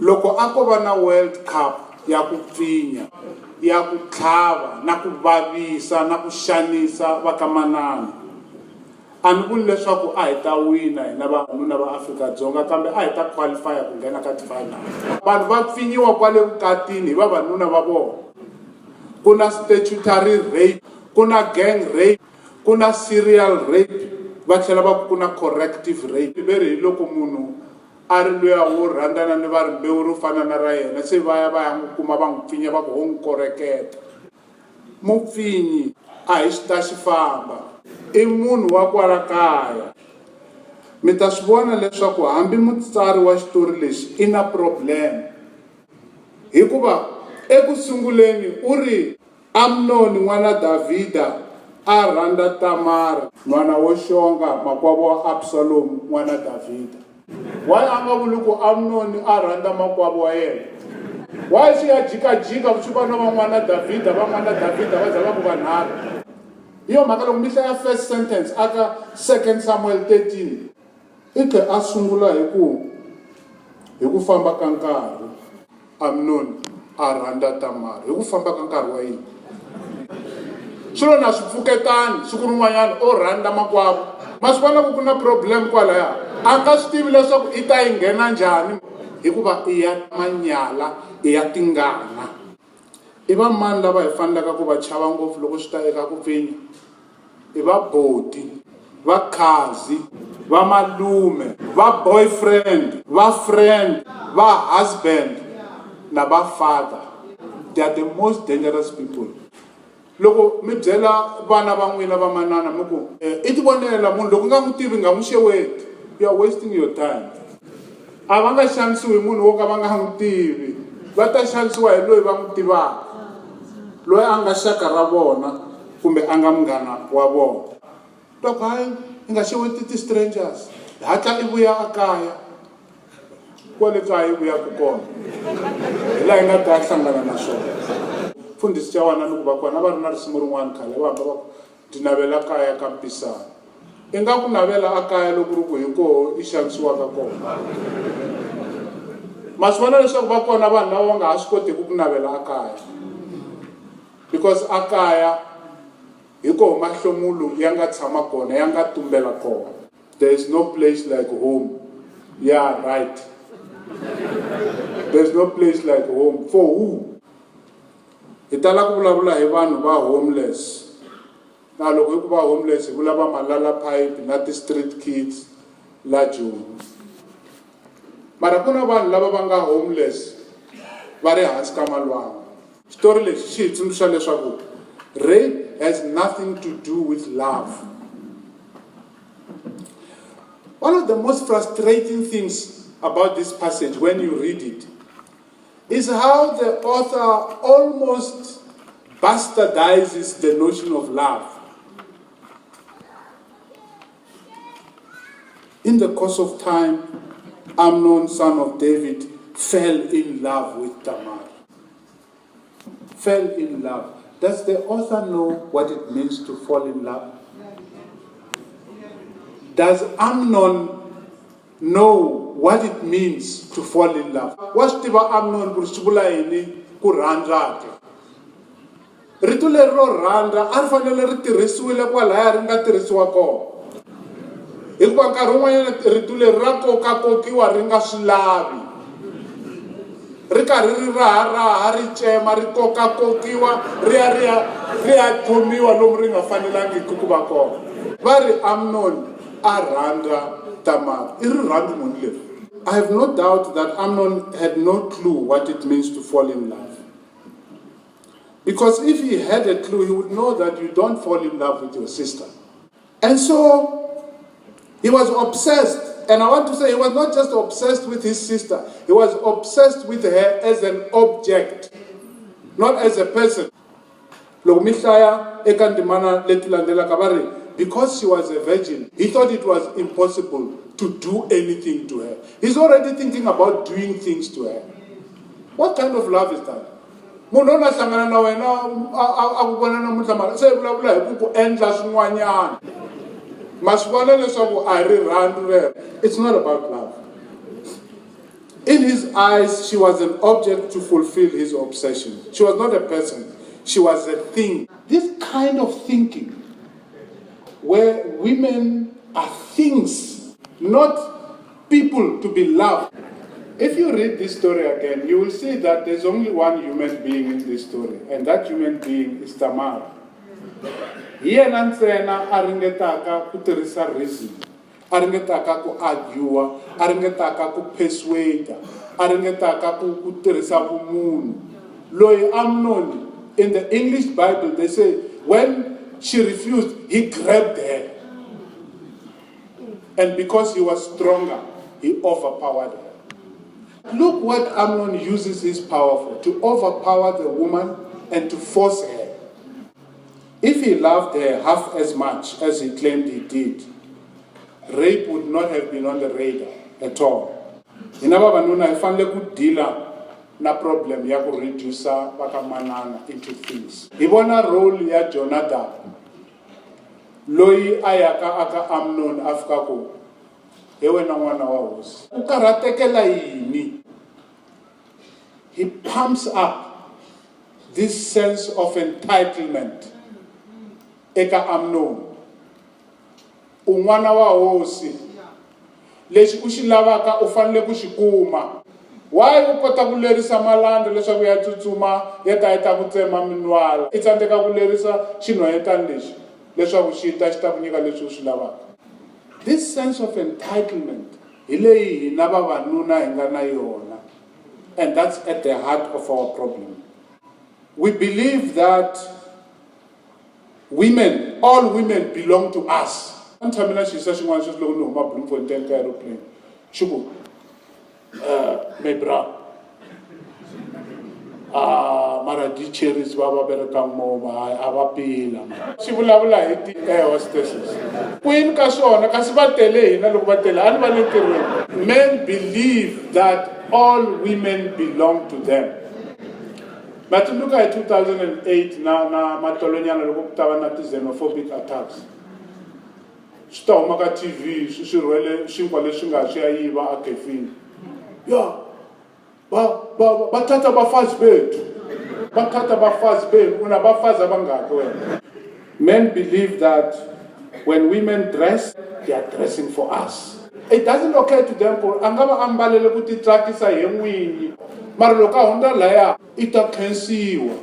Loko ako va na World Cup ya ku pfinya, ya ku tlhava na ku vavisa na ku xanisa vakamanana, a ni vuli leswaku a hi ta wina hina vavanuna va Afrika-Dzonga, kambe a hi ta qualify ku nghena ka ti-final. Vanhu va pfinyiwa kwale vukatini hi vavanuna va vona. Ku na statutory rape, ku na gang rape, ku na serial rape, va tlhela va ku na corrective rape. Veri hi loko munhu a ri luya wo rhandzana ni va rimbewu ro fana na ra yena, se va ya n'wi kuma va n'wi pfinya va ku ho n'wi koreketa. Mupfinyi a hi xita xi famba, i munhu wa kwala kaya. Mi ta swi vona leswaku hambi mutsari wa xitori lexi i na problem, hikuva eku sunguleni u ri Amnon n'wana Davida a rhandza Tamar n'wana wo Xitsonga makwavo wa Absalom n'wana Davida. Why anga vuli ku Amnon a rhandza makwavo wa yena? Why swi ya jikajika swi va na van'wana Davida va za va ku vanharhu? Iyo mhaka loko mi hlaya first sentence aka 2 Samuel 13 i tlhe a sungula hi ku famba ka nkarhi. Amnon a rhandza Tamar hi ku famba ka nkarhi wa yini? Swilo na swi pfuketani siku rin'wanyana o rhandza makwavo, ma swi vona ku na problem kwalaya. A nga swi tivi leswaku i ta yi nghena njhani, hikuva i ya manyala, i ya tingana. I va mani lava hi fanelaka ku va chava ngopfu loko swi ta eka ku pfinya? I va boti, va khazi, va malume, va boyfriend, va friend, va husband na va father. They are the most dangerous people. Loko mi byela vana va n'wina va manana mi ku i ti vonela munhu loko nga n'wi tivi nga n'wi xeweti, you are wasting your time. A va nga xanisiwi hi munhu wo ka va nga n'wi tivi, va ta xanisiwa hi loyi va n'wi tivaka, loyi a nga xaka ra vona kumbe a nga munghana wa vona. Loko hayi i nga xeweti ti-strangers, hi hatla i vuya a kaya. Kwale kaya i vuyaku kona hi laha i nga ta hlangana na swona. Mfundhisi cha wana loko va kona va ri na risimu rin'wana khale va hamba va ku ti navela kaya ka mpisana. I nga ku navela a kaya loko ri ku hi koho i xanisiwaka kona. Ma swi vona leswaku va kona vanhu lava va nga ha swi kotiki ku navela a kaya, because a kaya hi koho mahlomulo ya nga tshama kona, ya nga tumbela kona. There is no place like home. Yeah, right. There is no place like home. For who? Hi tala ku vulavula hi vanhu va homeless. Na loko hi ku va homeless hi vula va malala pipe na ti-street kids la Joni. Mara ku na vanhu lava va nga homeless va ri hansi ka malwanga. Xitori lexi xi hi tsundzuxa leswaku rape has nothing to do with love. One of the most frustrating things about this passage when you read it is how the author almost bastardizes the notion of love. In the course of time, Amnon, son of David, fell in love with Tamar. Fell in love. Does the author know what it means to fall in love? Does Amnon know what it means to fall in love? Wa swi tiva Amnon ku ri swi vula yini ku rhandza ke? Rito leri ro rhandza a ri fanele ri tirhisiwile kwalaya ri nga tirhisiwa kona. Hikuva nkarhi wun'wanyana rito leri ra kokakokiwa ri nga swi lavi, ri karhi ri raha ri cema ri kokakokiwa ri ya khomiwa lomu ri nga fanelangi ku va kona. Va ri Amnon a rhandza Tamar. I have no doubt that Amnon had no clue what it means to fall in love. Because if he had a clue, he would know that you don't fall in love with your sister. And so he was obsessed. And I want to say he was not just obsessed with his sister. He was obsessed with her as an object, not as a person. Because she was a virgin, he thought it was impossible to do anything to her. He's already thinking about doing things to her. What kind of love is that? It's not about love. In his eyes, she was an object to fulfill his obsession. She was not a person. She was a thing. This kind of thinking, where women are things, not people to be loved. If you read this story again, you will see that there's only one human being in this story, and that human being is Tamar. Yena ntsena a ringetaka ku tirhisa reason, a ringetaka ku argue, a ringetaka ku persuade, a ringetaka ku tirhisa vumunhu. Loyi Amnon, in the English Bible, they say when she refused, he grabbed her. And because he was stronger, he overpowered her. Look what Amnon uses his power for, to overpower the woman and to force her. If he loved her half as much as he claimed he did, rape would not have been on the radar at all. Inaba vanuna ifanele ku deala na problem ya ku reduce vakamanana into things. Ibona role ya Jonadab, loyi ayaka aka Amnon afika ko ewe na n'wana wa hosi u karhatekela yini. He pumps up this sense of entitlement eka Amnon. Un'wana wa hosi lexi u xi lavaka u fanele ku xi kuma. Why u kota ku lerisa malanda leswaku ya tsutsuma ya ta ku tsema minwala i tsandzeka ku lerisa xinhwanyetana lexi leswaku xi ta ku nyika leswi u swi lavaka. This sense of entitlement hi leyi hina vavanuna hi nga na yona, and that's at the heart of our problem. We believe that women, all women belong to us. Ntamina xisa xin'wana xo loko ni huma Bloemfontein ka aeroplane xi ku my bra mara di-cherries va berekang moma a va pila xi vulavula hi ti-air hostesses kwini ka swona kasi va tele hina loko va tele a ni va le ntirhweni. Men believe that all women belong to them. Matsundzuka hi 2008 na matolonyana loko ku ta va na ti-xenophobic attacks, swi ta huma ka TV swi rhwele xinkwa leswi nga swi ya yiva a kefini. Ya bathatha bafazi bethu, bathatha bafazi bethu, una bafazi abangaki wena. Men believe that when women dress, they are dressing for us. It doesn't occur to them ku angava ambalele ku ti tsakisa hi n'winyi, mara loko a hundza laya i ta khensiwa.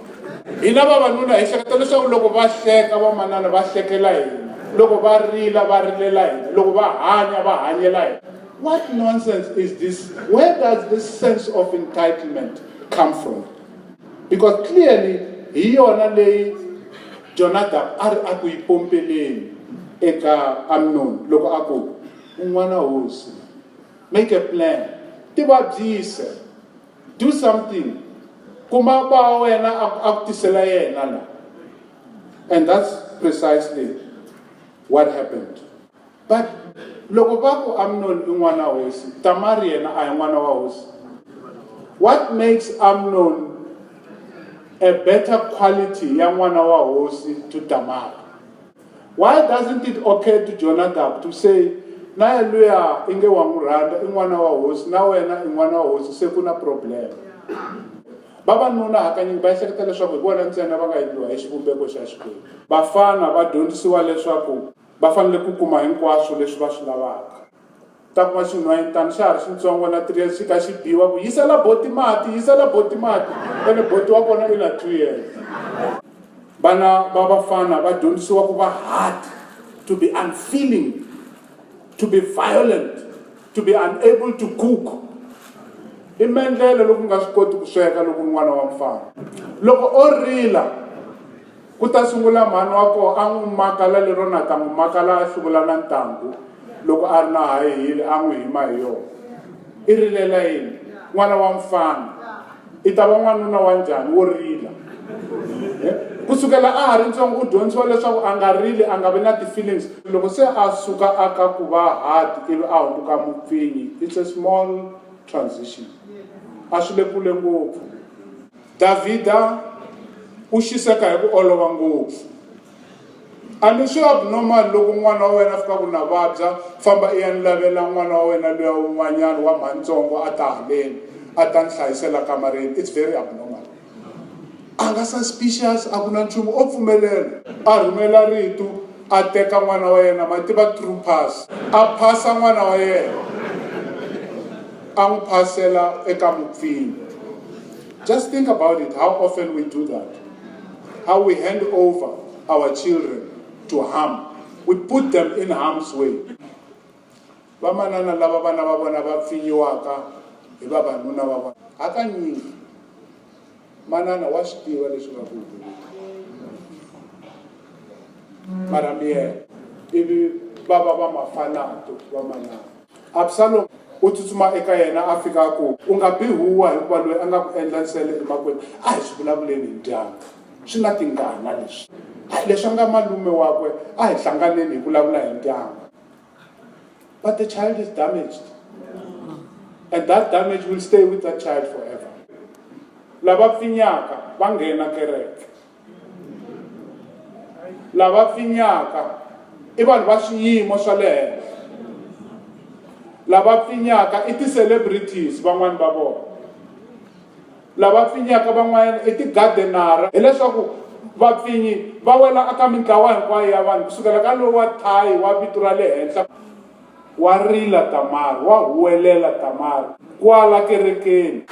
Hina vavanuna hi hleketa leswaku loko va hleka vamanana va hlekela hina, loko va rila va rilela hina, loko va hanya va hanyela hina. What nonsense is this? Where does this sense of entitlement come from? Because clearly, hi yona leyi Jonadab a ku yipompeleni eka Amnon loko a ku un'wana hosi. Make a plan. Tivabyise. Do something. Kuma ba wena a tisela yena la. And that's precisely what happened. But loko va ku Amnon un'wana hosi, Tamar yena a hi n'wana wa hosi. What makes Amnon a better quality ya n'wana wa hosi to Tamar? Why doesn't it occur to Jonadab to say, na luya inge wa n'wi n'wana wa hosi, na wena n'wana wa hosi, se ku na problem? Vavanuna hakanyingi va ehleketa leswaku hi vona ntsena va nga endliwa hi xivumbeko xa Xikwembu. Vafana va dyondzisiwa leswaku va fanele ku kuma hinkwaswo leswi va swi lavaka. Ta kuma xinhwanyetana xa ha ri xintsongo na 3 years xi ka xi biwa ku yisela boti mati, yisela boti mati, ene boti wa kona i na 2 years. Vana va vafana va dyondzisiwa ku va hard, to be unfeeling, to be violent, to be unable to cook. I mendlele loko nga swi koti ku sweka loko n'wana wa mfana. Loko o rila ku ta sungula mhani wa koho a n'wi makala lero na ta n'wi makala a hluvula na ntangu loko a ri na hahile a n'wi hima hi yona. I rilela yini? N'wana wa mfana i ta va n'wanuna wa njhani wo rila? Kusukela a ha ri ntsongo u dyondzisiwa leswaku a nga rili, a nga vi na ti-feelings. Loko se a suka aka ku va hard ivi a hunduka mupfinyi, it's a small transition. A swi le kule ngopfu. Davida u xiseka hi ku olova ngopfu. And swi abnormal loko n'wana wa wena fika ku na vabya famba i ya ni lavela n'wana wa wena loya un'wanyana wa mantsongo a ta haleni a ta ni hlayisela kamareni. It's very abnormal. A nga suspicious a ku na nchumu o pfumelela a rhumela rito a teka n'wana wa yena ma tiva true pass a phasa n'wana wa yena a n'wi phasela eka mupfinyi. Just think about it, how often we do that, how we hand over our children to harm. We put them in harm's way. Vamanana lava vana va vona va pfinyiwaka hi vavanuna va vona hakanyingi manana wa swi tiva leswi nga ku humelela mara miyena ivi vava va mafanato va manana. Absalom u tsutsuma eka yena a fika ku u nga bihuwa hikuva loyi a nga ku endla nsele emakwenu a hi swi vulavuleni hi ndyangu swi na tingana leswi leswi nga malume wakwe a hi hlanganeni hi vulavula hi ndyangu. But the child is damaged, and that damage will stay with that child forever. Lava pfinyaka va nghena kereke, lava pfinyaka i vanhu va swiyimo swa le henhla, lava pfinyaka i ti-celebrities van'wani va vona, lava pfinyaka van'wana i ti-gardenara hileswaku vapfinyi va wela aka mintlawa hinkwayo ya vanhu kusukela ka lowu wa thayi wa vito ra le henhla wa rila Tamar wa huwelela Tamar kwala kerekeni.